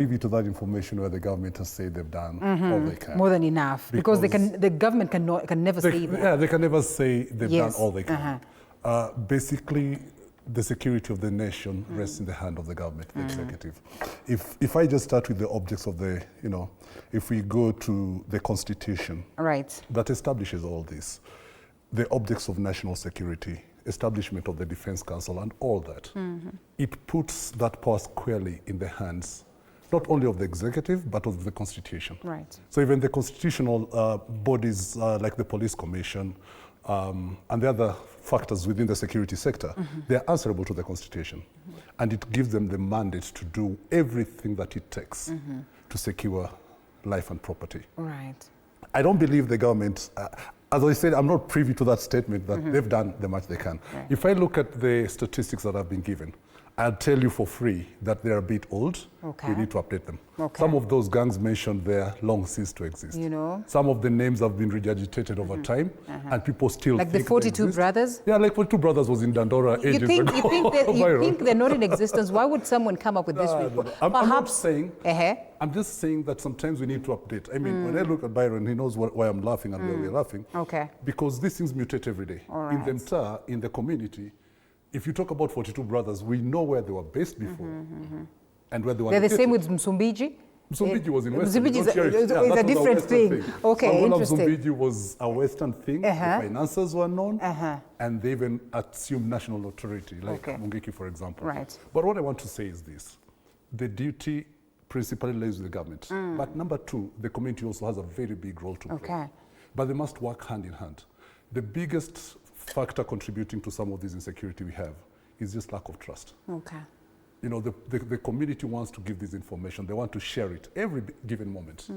privy to that information where the government has said they've done all they can. More than enough, because the government can never say that. Yeah, they can never say they've done all they can. Basically, the security of the nation rests in the hand of the government, the executive. If I just start with the objects of the, if we go to the Constitution, that establishes all this, the objects of national security, establishment of the Defense Council and all that, it puts that power squarely in the hands not only of the executive, but of the Constitution. So even the constitutional bodies like the Police Commission and the other factors within the security sector, they're answerable to the Constitution. And it gives them the mandate to do everything that it takes to secure life and property. I don't believe the government, as I said, I'm not privy to that statement that they've done the much they can. If I look at the statistics that have been given, I'll tell you for free that they're a bit old. We need to update them. Some of those gangs mentioned there long ceased to exist. Some of the names have been regurgitated over time, and people still like think the 42 brothers? Yeah, like 42 brothers was in Dandora ages ago. You think they're not in existence? Why would someone come up with this report? I'm not saying, I'm just saying that sometimes we need to update. I mean, when I look at Byron, he knows why I'm laughing and why we're laughing. Because these things mutate every day. In the community, if you talk about 42 brothers, we know where they were based before and where they were. They're the same with Msumbiji? Msumbiji was in Western. Msumbiji is a different thing. Okay, interesting. Msumbiji was a Western thing. The finances were known, and they even assumed national authority, like Mungiki, for example. But what I want to say is this. The duty principally lays with the government. But number two, the community also has a very big role to play. But they must work hand in hand. The biggest factor contributing to some of this insecurity we have is just lack of trust. The community wants to give this information. They want to share it every given moment.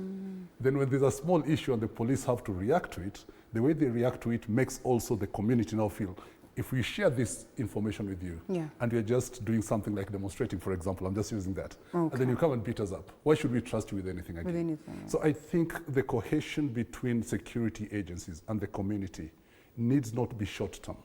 Then when there's a small issue and the police have to react to it, the way they react to it makes also the community now feel, if we share this information with you and we're just doing something like demonstrating, for example, I'm just using that, and then you come and beat us up, why should we trust you with anything again? So I think the cohesion between security agencies and the community needs not to be short-term.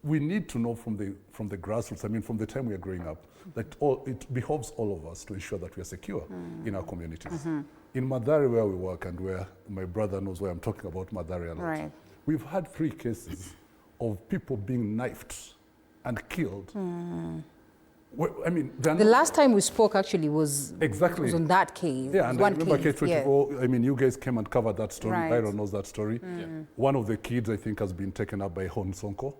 We need to know from the grassroots, I mean, from the time we are growing up, that it behoves all of us to ensure that we are secure in our communities. In Mathare, where we work, and where my brother knows why I'm talking about Mathare a lot, we've had 3 cases of people being knifed and killed. Well, I mean, the last time we spoke actually was on that case. Yeah, and I remember case 24, I mean, you guys came and covered that story. Byron knows that story. One of the kids, I think, has been taken up by Hon Sonko.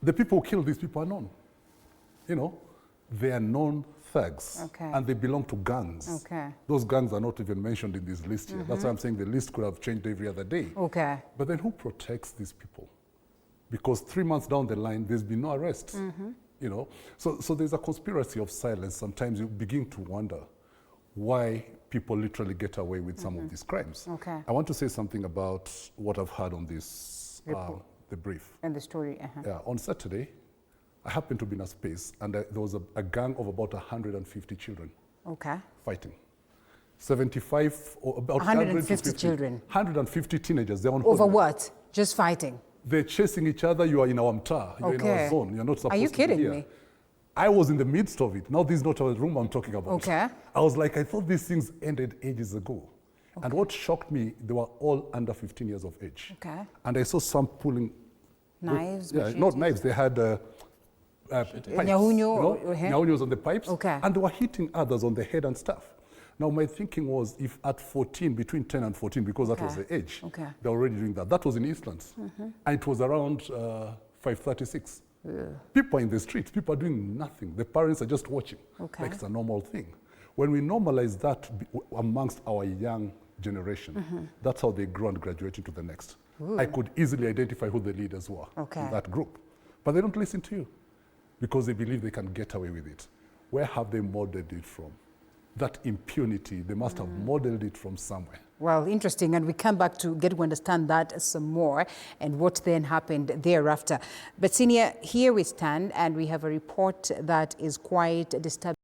The people who killed these people are known. They are known thugs, and they belong to gangs. Those gangs are not even mentioned in this list here. That's why I'm saying the list could have changed every other day. But then who protects these people? Because 3 months down the line, there's been no arrests. So there's a conspiracy of silence. Sometimes you begin to wonder why people literally get away with some of these crimes. I want to say something about what I've heard on this, the brief. And the story. On Saturday, I happened to be in a space, and there was a gang of about 150 children fighting. 75, or about 150 children. 150 teenagers. They're on over what? Just fighting? They're chasing each other. You are in our mtaa. You're in our zone. You're not supposed to be here. Are you kidding me? I was in the midst of it. Now this is not a room I'm talking about. I was like, I thought these things ended ages ago. And what shocked me, they were all under 15 years of age. And I saw some pulling knives. Not knives. They had pipes. Nyahunyos on the pipes. And they were hitting others on the head and stuff. Now, my thinking was, if at 14, between 10 and 14, because that was the age, they're already doing that. That was in Eastlands. And it was around 5:36. People are in the streets. People are doing nothing. The parents are just watching, like it's a normal thing. When we normalize that amongst our young generation, that's how they grow and graduate into the next. I could easily identify who the leaders were in that group. But they don't listen to you because they believe they can get away with it. Where have they modeled it from? That impunity, they must have modeled it from somewhere. Well, interesting. And we come back to get to understand that some more and what then happened thereafter. But Senior, here we stand and we have a report that is quite disturbing.